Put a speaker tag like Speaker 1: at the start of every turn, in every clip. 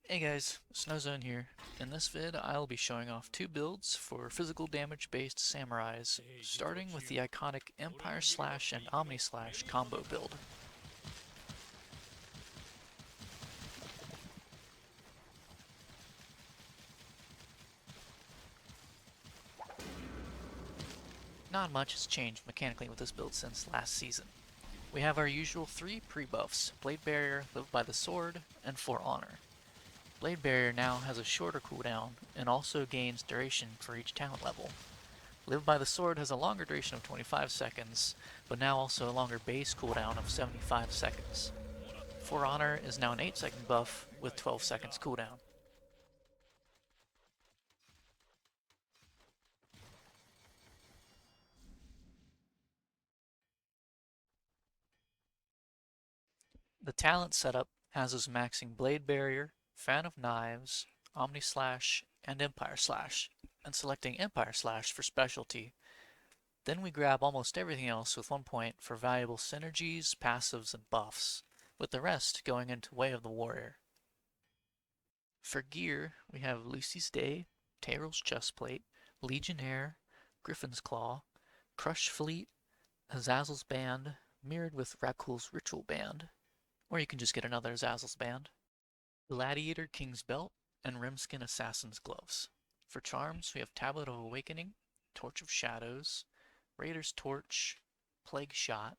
Speaker 1: Hey guys, Snowzone here. In this vid, I'll be showing off two builds for physical damage based samurais, starting with the iconic Empire Slash and Omni Slash combo build. Not much has changed mechanically with this build since last season. We have our usual three pre-buffs: Blade Barrier, Live by the Sword, and For Honor. Blade Barrier now has a shorter cooldown and also gains duration for each talent level. Live by the Sword has a longer duration of 25 seconds, but now also a longer base cooldown of 75 seconds. For Honor is now an 8-second buff with 12 seconds cooldown. The talent setup has us maxing Blade Barrier, Fan of Knives, Omni Slash, and Empire Slash, and selecting Empire Slash for specialty. Then we grab almost everything else with 1 point for valuable synergies, passives, and buffs, with the rest going into Way of the Warrior. For gear, we have Lucy's Day, Tayrell's Chestplate, Legionnaire, Griffin's Claw, Crush Fleet, Azazel's Band, mirrored with Rakul's Ritual Band, or you can just get another Azazel's Band, Gladiator King's Belt, and Rimskin Assassin's Gloves. For charms, we have Tablet of Awakening, Torch of Shadows, Raider's Torch, Plague Shot,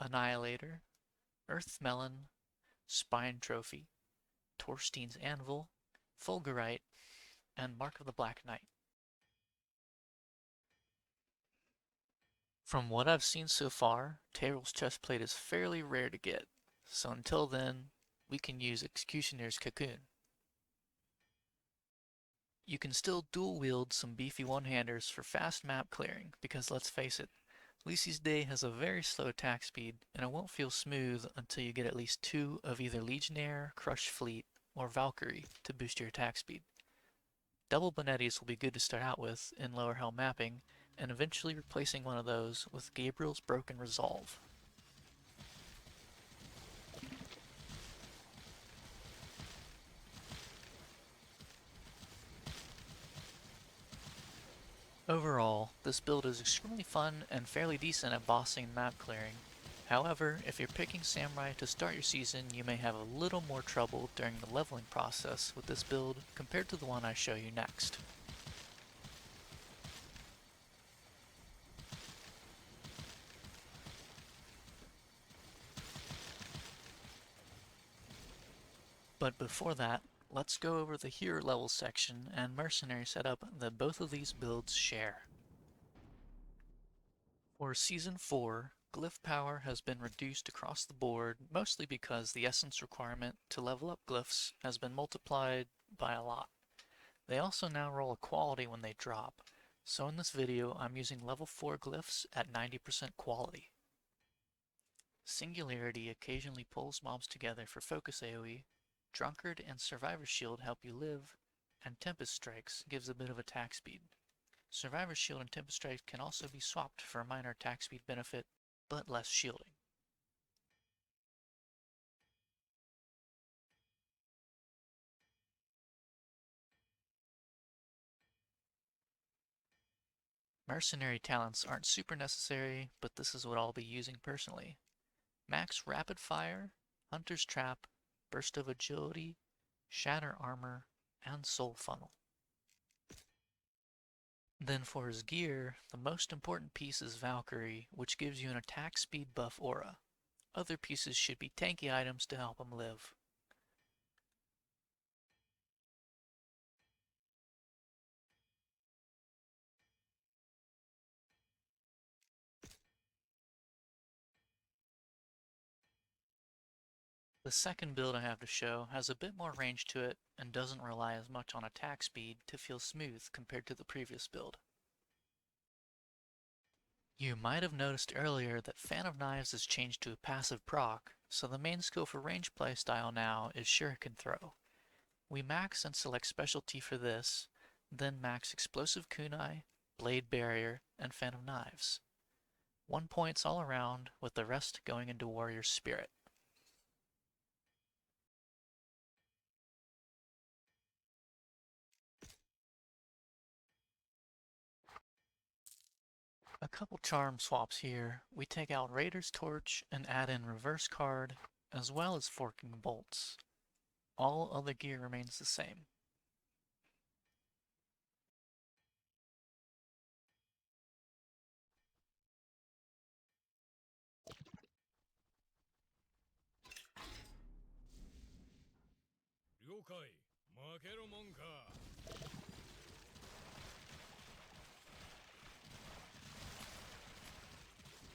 Speaker 1: Annihilator, Earth Melon, Spine Trophy, Torstein's Anvil, Fulgurite, and Mark of the Black Knight. From what I've seen so far, Tayrell's chestplate is fairly rare to get, so until then, we can use Executioner's Cocoon. You can still dual-wield some beefy one-handers for fast map clearing, because let's face it, Lucy's Day has a very slow attack speed, and it won't feel smooth until you get at least 2 of either Legionnaire, Crush Fleet, or Valkyrie to boost your attack speed. Double Bonettis will be good to start out with in lower hell mapping, and eventually replacing one of those with Gabriel's Broken Resolve. Overall, this build is extremely fun and fairly decent at bossing and map clearing. However, if you're picking Samurai to start your season, you may have a little more trouble during the leveling process with this build compared to the one I show you next. But before that, let's go over the hero level section and mercenary setup that both of these builds share. For Season 4, glyph power has been reduced across the board, mostly because the essence requirement to level up glyphs has been multiplied by a lot. They also now roll equality when they drop, so in this video I'm using level 4 glyphs at 90% quality. Singularity occasionally pulls mobs together for focus AoE, Drunkard and Survivor's Shield help you live, and Tempest Strikes gives a bit of attack speed. Survivor's Shield and Tempest Strike can also be swapped for a minor attack speed benefit, but less shielding. Mercenary talents aren't super necessary, but this is what I'll be using personally. Max Rapid Fire, Hunter's Trap, Burst of Agility, Shatter Armor, and Soul Funnel. Then for his gear, the most important piece is Valkyrie, which gives you an attack speed buff aura. Other pieces should be tanky items to help him live. The second build I have to show has a bit more range to it and doesn't rely as much on attack speed to feel smooth compared to the previous build. You might have noticed earlier that Fan of Knives is changed to a passive proc, so the main skill for range playstyle now is Shuriken Throw. We max and select specialty for this, then max Explosive Kunai, Blade Barrier, and Fan of Knives. 1 points all around, with the rest going into Warrior Spirit. A couple charm swaps here. We take out Raider's Torch and add in Reverse Card, as well as Forking Bolts. All other gear remains the same.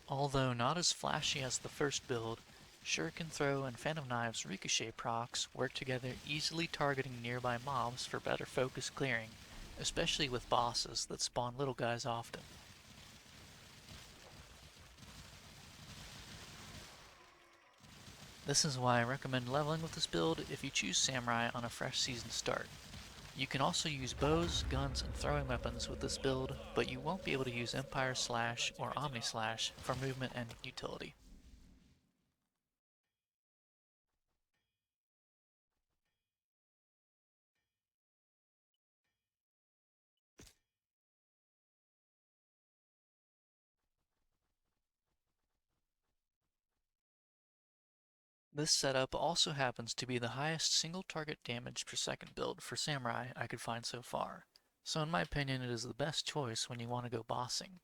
Speaker 1: Although not as flashy as the first build, Shuriken Throw and Fan of Knives Ricochet procs work together, easily targeting nearby mobs for better focus clearing, especially with bosses that spawn little guys often. This is why I recommend leveling with this build if you choose Samurai on a fresh season start. You can also use bows, guns, and throwing weapons with this build, but you won't be able to use Empire Slash or Omnislash for movement and utility. This setup also happens to be the highest single target damage per second build for Samurai I could find so far, so in my opinion it is the best choice when you want to go bossing.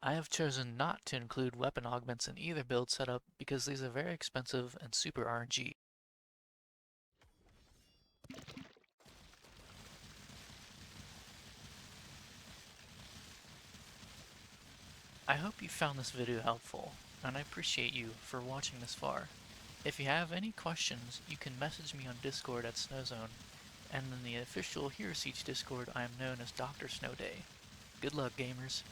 Speaker 1: I have chosen not to include weapon augments in either build setup because these are very expensive and super RNG. I hope you found this video helpful, and I appreciate you for watching this far. If you have any questions, you can message me on Discord at Snowzone, and in the official Hero Siege Discord I am known as Dr. Snowday. Good luck, gamers.